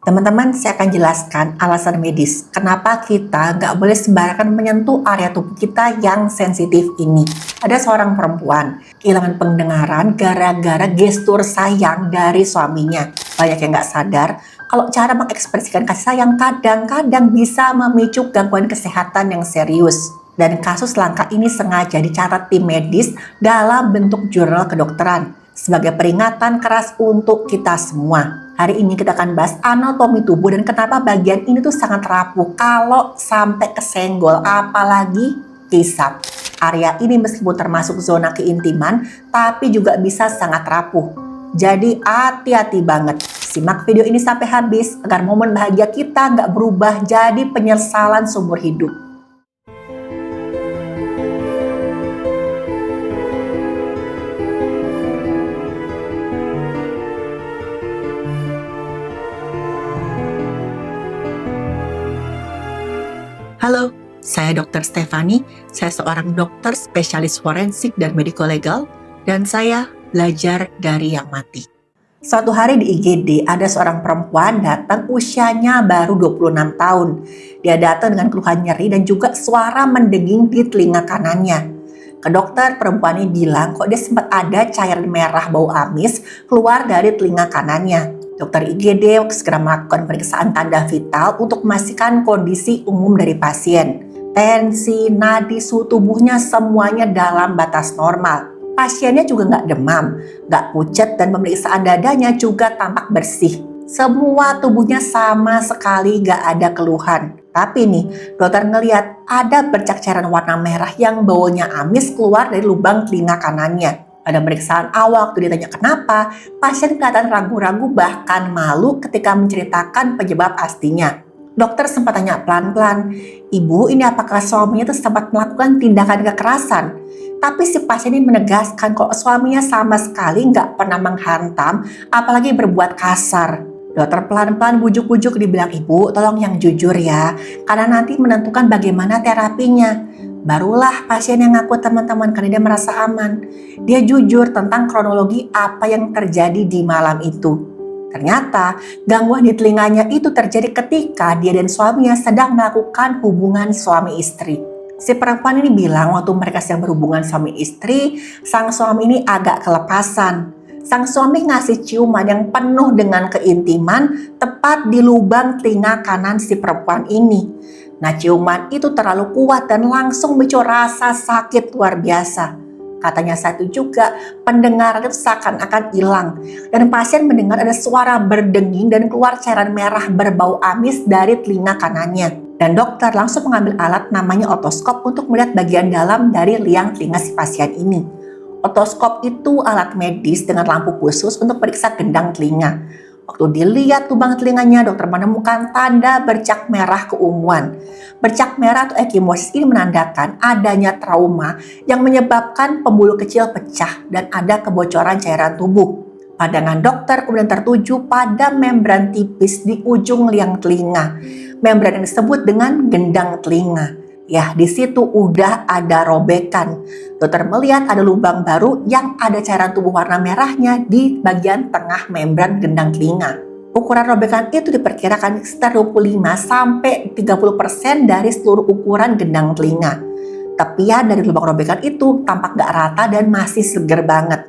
Teman-teman, saya akan jelaskan alasan medis. Kenapa kita nggak boleh sembarangan menyentuh area tubuh kita yang sensitif ini. Ada seorang perempuan kehilangan pendengaran gara-gara gestur sayang dari suaminya. Banyak yang nggak sadar kalau cara mengekspresikan kasih sayang kadang-kadang bisa memicu gangguan kesehatan yang serius. Dan kasus langka ini sengaja dicatat tim medis dalam bentuk jurnal kedokteran sebagai peringatan keras untuk kita semua. Hari ini kita akan bahas anatomi tubuh dan kenapa bagian ini tuh sangat rapuh kalau sampai kesenggol, apalagi kisap. Area ini meskipun termasuk zona keintiman, tapi juga bisa sangat rapuh. Jadi hati-hati banget. Simak video ini sampai habis agar momen bahagia kita nggak berubah jadi penyesalan seumur hidup. Halo, saya Dr. Stefani. Saya seorang dokter spesialis forensik dan medico legal, dan saya belajar dari yang mati. Suatu hari di IGD, ada seorang perempuan datang usianya baru 26 tahun. Dia datang dengan keluhan nyeri dan juga suara mendenging di telinga kanannya. Ke dokter, perempuan ini bilang kok dia sempat ada cairan merah bau amis keluar dari telinga kanannya. Dokter IGD segera melakukan pemeriksaan tanda vital untuk memastikan kondisi umum dari pasien. Tensi, nadi, suhu tubuhnya semuanya dalam batas normal. Pasiennya juga nggak demam, nggak pucat, dan pemeriksaan dadanya juga tampak bersih. Semua tubuhnya sama sekali nggak ada keluhan. Tapi nih, dokter ngelihat ada bercak cairan warna merah yang baunya amis keluar dari lubang telinga kanannya. Pada pemeriksaan awal waktu ditanya kenapa, pasien kelihatan ragu-ragu bahkan malu ketika menceritakan penyebab pastinya. Dokter sempat tanya pelan-pelan, "Ibu, ini apakah suaminya itu sempat melakukan tindakan kekerasan?" Tapi si pasien ini menegaskan kalau suaminya sama sekali nggak pernah menghantam, apalagi berbuat kasar. Dokter pelan-pelan bujuk-bujuk dibilang, "Ibu, tolong yang jujur ya, karena nanti menentukan bagaimana terapinya." Barulah pasien yang ngaku teman-teman karena dia merasa aman. Dia jujur tentang kronologi apa yang terjadi di malam itu. Ternyata gangguan di telinganya itu terjadi ketika dia dan suaminya sedang melakukan hubungan suami istri. Si perempuan ini bilang waktu mereka sedang berhubungan suami istri, sang suami ini agak kelepasan. Sang suami ngasih ciuman yang penuh dengan keintiman tepat di lubang telinga kanan si perempuan ini. Nah, ciuman itu terlalu kuat dan langsung memicu rasa sakit luar biasa. Katanya satu juga, pendengaran itu seakan-akan hilang. Dan pasien mendengar ada suara berdenging dan keluar cairan merah berbau amis dari telinga kanannya. Dan dokter langsung mengambil alat namanya otoskop untuk melihat bagian dalam dari liang telinga si pasien ini. Otoskop itu alat medis dengan lampu khusus untuk periksa gendang telinga. Waktu dilihat lubang telinganya, dokter menemukan tanda bercak merah keunguan. Bercak merah atau ekimosis ini menandakan adanya trauma yang menyebabkan pembuluh kecil pecah dan ada kebocoran cairan tubuh. Pandangan dokter kemudian tertuju pada membran tipis di ujung liang telinga. Membran yang disebut dengan gendang telinga. Ya, di situ udah ada robekan. Dokter melihat ada lubang baru yang ada cairan tubuh warna merahnya di bagian tengah membran gendang telinga. Ukuran robekan itu diperkirakan sekitar 25-30% dari seluruh ukuran gendang telinga. Tepian dari lubang robekan itu tampak gak rata dan masih seger banget.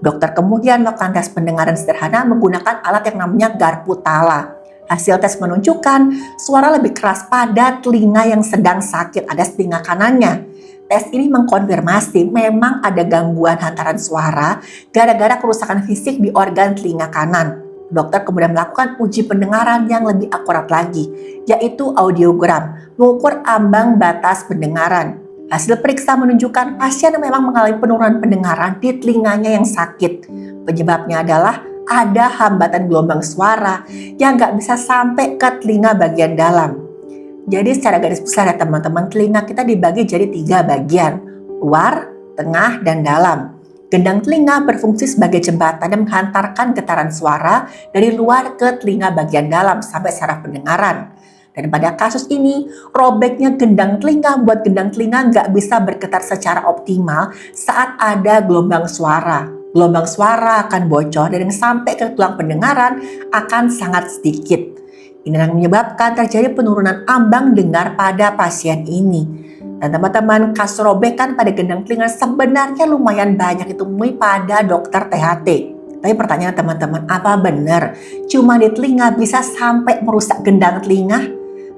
Dokter kemudian melakukan tes pendengaran sederhana menggunakan alat yang namanya garpu tala. Hasil tes menunjukkan suara lebih keras pada telinga yang sedang sakit alias telinga kanannya. Tes ini mengkonfirmasi memang ada gangguan hantaran suara gara-gara kerusakan fisik di organ telinga kanan. Dokter kemudian melakukan uji pendengaran yang lebih akurat lagi, yaitu audiogram, mengukur ambang batas pendengaran. Hasil periksa menunjukkan pasien memang mengalami penurunan pendengaran di telinganya yang sakit. Penyebabnya adalah ada hambatan gelombang suara yang nggak bisa sampai ke telinga bagian dalam. Jadi secara garis besar ya teman-teman, telinga kita dibagi jadi 3 bagian, luar, tengah, dan dalam. Gendang telinga berfungsi sebagai jembatan dan menghantarkan getaran suara dari luar ke telinga bagian dalam sampai saraf pendengaran. Dan pada kasus ini, robeknya gendang telinga membuat gendang telinga nggak bisa bergetar secara optimal saat ada gelombang suara. Gelombang suara akan bocor dan yang sampai ke tulang pendengaran akan sangat sedikit. Ini yang menyebabkan terjadi penurunan ambang dengar pada pasien ini. Dan teman-teman, kasus robekan pada gendang telinga sebenarnya lumayan banyak ditemui pada dokter THT. Tapi pertanyaan teman-teman, apa benar cuma di telinga bisa sampai merusak gendang telinga?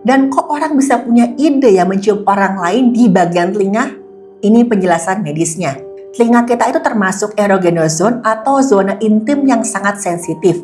Dan kok orang bisa punya ide ya mencium orang lain di bagian telinga? Ini penjelasan medisnya. Telinga kita itu termasuk erogenous zone atau zona intim yang sangat sensitif.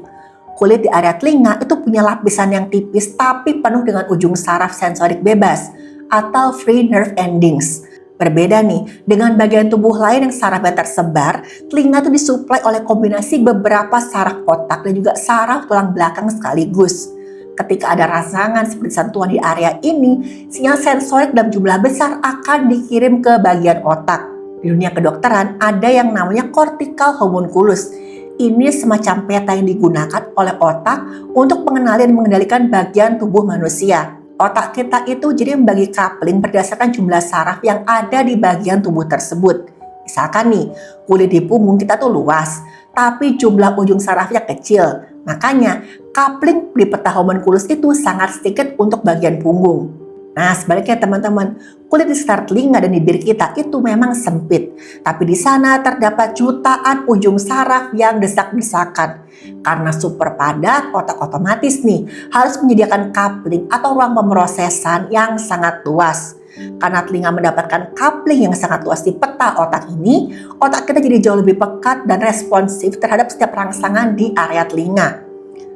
Kulit di area telinga itu punya lapisan yang tipis tapi penuh dengan ujung saraf sensorik bebas atau free nerve endings. Berbeda nih, dengan bagian tubuh lain yang sarafnya tersebar, telinga itu disuplai oleh kombinasi beberapa saraf otak dan juga saraf tulang belakang sekaligus. Ketika ada rangsangan seperti sentuhan di area ini, sinyal sensorik dalam jumlah besar akan dikirim ke bagian otak. Di dunia kedokteran ada yang namanya cortical homunculus. Ini semacam peta yang digunakan oleh otak untuk mengenali dan mengendalikan bagian tubuh manusia. Otak kita itu jadi membagi coupling berdasarkan jumlah saraf yang ada di bagian tubuh tersebut. Misalkan nih, kulit di punggung kita tuh luas, tapi jumlah ujung sarafnya kecil. Makanya, coupling di peta homunculus itu sangat sedikit untuk bagian punggung. Nah, sebaliknya teman-teman, kulit di sekitar telinga dan bibir kita itu memang sempit. Tapi di sana terdapat jutaan ujung saraf yang desak-desakan. Karena super padat, otak otomatis nih harus menyediakan coupling atau ruang pemrosesan yang sangat luas. Karena telinga mendapatkan coupling yang sangat luas di peta otak ini, otak kita jadi jauh lebih pekat dan responsif terhadap setiap rangsangan di area telinga.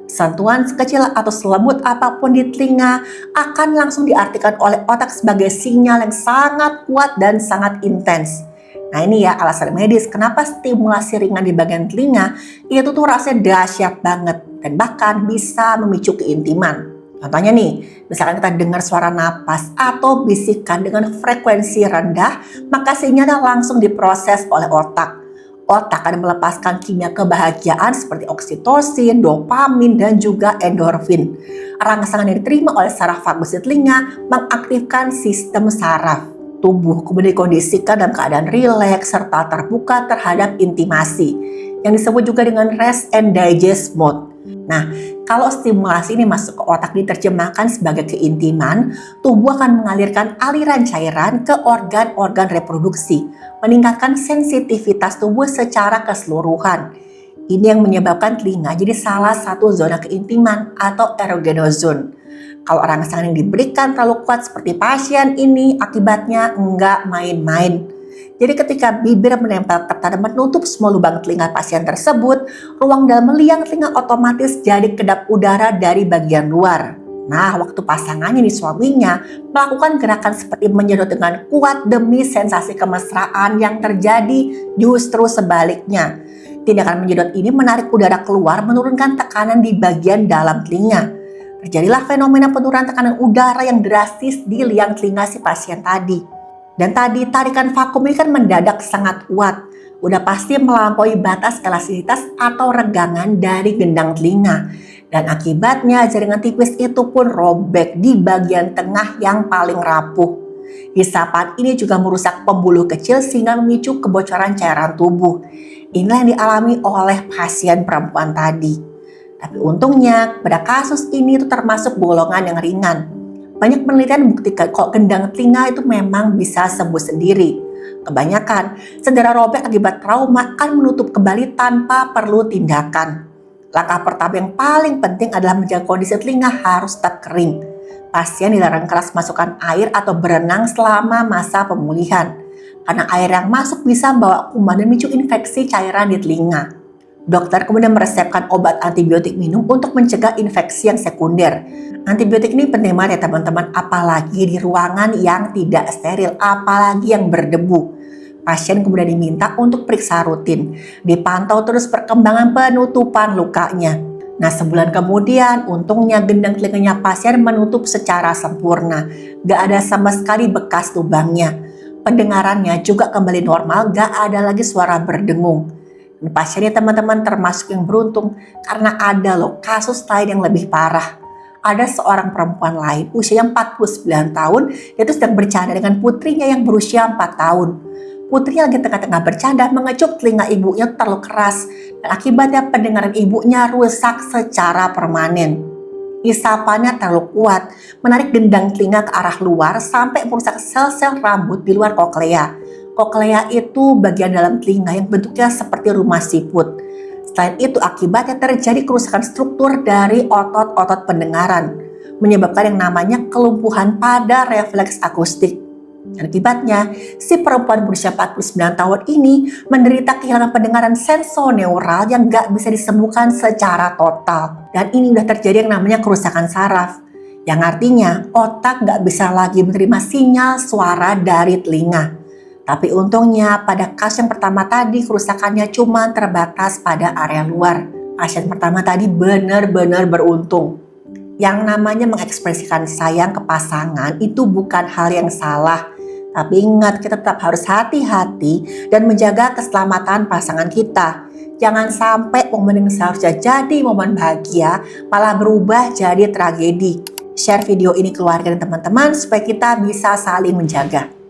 Sentuhan sekecil atau selembut apapun di telinga akan langsung diartikan oleh otak sebagai sinyal yang sangat kuat dan sangat intens. Nah ini ya alasan medis kenapa stimulasi ringan di bagian telinga itu tuh rasanya dahsyat banget dan bahkan bisa memicu keintiman. Contohnya nih, misalkan kita dengar suara napas atau bisikan dengan frekuensi rendah, maka sinyalnya langsung diproses oleh otak. Otak akan melepaskan kimia kebahagiaan seperti oksitosin, dopamin, dan juga endorfin. Rangsangan yang diterima oleh saraf vagus di telinga mengaktifkan sistem saraf. Tubuh kemudian dikondisikan dalam keadaan rileks serta terbuka terhadap intimasi, yang disebut juga dengan rest and digest mode. Nah, kalau stimulasi ini masuk ke otak diterjemahkan sebagai keintiman, tubuh akan mengalirkan aliran cairan ke organ-organ reproduksi, meningkatkan sensitivitas tubuh secara keseluruhan. Ini yang menyebabkan telinga jadi salah satu zona keintiman atau erogenous zone. Kalau rangsangan yang diberikan terlalu kuat seperti pasien ini, akibatnya enggak main-main. Jadi ketika bibir menempel ketat dan menutup semua lubang telinga pasien tersebut, ruang dalam liang telinga otomatis jadi kedap udara dari bagian luar. Nah, waktu pasangannya nih suaminya melakukan gerakan seperti menyedot dengan kuat demi sensasi kemesraan yang terjadi justru sebaliknya. Tindakan menyedot ini menarik udara keluar menurunkan tekanan di bagian dalam telinga. Terjadilah fenomena penurunan tekanan udara yang drastis di liang telinga si pasien tadi. Dan tadi tarikan vakum ini kan mendadak sangat kuat. Udah pasti melampaui batas elastisitas atau regangan dari gendang telinga. Dan akibatnya jaringan tipis itu pun robek di bagian tengah yang paling rapuh. Hisapan ini juga merusak pembuluh kecil sehingga memicu kebocoran cairan tubuh. Inilah yang dialami oleh pasien perempuan tadi. Tapi untungnya pada kasus ini itu termasuk golongan yang ringan. Banyak penelitian membuktikan kalau gendang telinga itu memang bisa sembuh sendiri. Kebanyakan cedera robek akibat trauma akan menutup kembali tanpa perlu tindakan. Langkah pertama yang paling penting adalah menjaga kondisi telinga harus tetap kering. Pasien dilarang keras masukkan air atau berenang selama masa pemulihan. Karena air yang masuk bisa membawa kuman dan memicu infeksi cairan di telinga. Dokter kemudian meresepkan obat antibiotik minum untuk mencegah infeksi yang sekunder. Antibiotik ini penting banget ya teman-teman, apalagi di ruangan yang tidak steril, apalagi yang berdebu. Pasien kemudian diminta untuk periksa rutin, dipantau terus perkembangan penutupan lukanya. Nah, sebulan kemudian untungnya gendang telinganya pasien menutup secara sempurna. Gak ada sama sekali bekas lubangnya. Pendengarannya juga kembali normal, gak ada lagi suara berdengung. Dan pasiennya teman-teman termasuk yang beruntung karena ada loh kasus lain yang lebih parah. Ada seorang perempuan lain usianya 49 tahun, dia tuh sedang bercanda dengan putrinya yang berusia 4 tahun. Putrinya lagi tengah-tengah bercanda mengecup telinga ibunya terlalu keras dan akibatnya pendengaran ibunya rusak secara permanen. Isapannya terlalu kuat, menarik gendang telinga ke arah luar sampai merusak sel-sel rambut di luar koklea. Koklea itu bagian dalam telinga yang bentuknya seperti rumah siput. Selain itu, akibatnya terjadi kerusakan struktur dari otot-otot pendengaran, menyebabkan yang namanya kelumpuhan pada refleks akustik. Dan akibatnya, si perempuan berusia 49 tahun ini menderita kehilangan pendengaran sensorineural yang gak bisa disembuhkan secara total. Dan ini udah terjadi yang namanya kerusakan saraf, yang artinya otak gak bisa lagi menerima sinyal suara dari telinga. Tapi untungnya pada kasus yang pertama tadi kerusakannya cuma terbatas pada area luar. Pasien pertama tadi benar-benar beruntung. Yang namanya mengekspresikan sayang ke pasangan itu bukan hal yang salah. Tapi ingat, kita tetap harus hati-hati dan menjaga keselamatan pasangan kita. Jangan sampai momen yang seharusnya jadi momen bahagia malah berubah jadi tragedi. Share video ini ke keluarga dan teman-teman supaya kita bisa saling menjaga.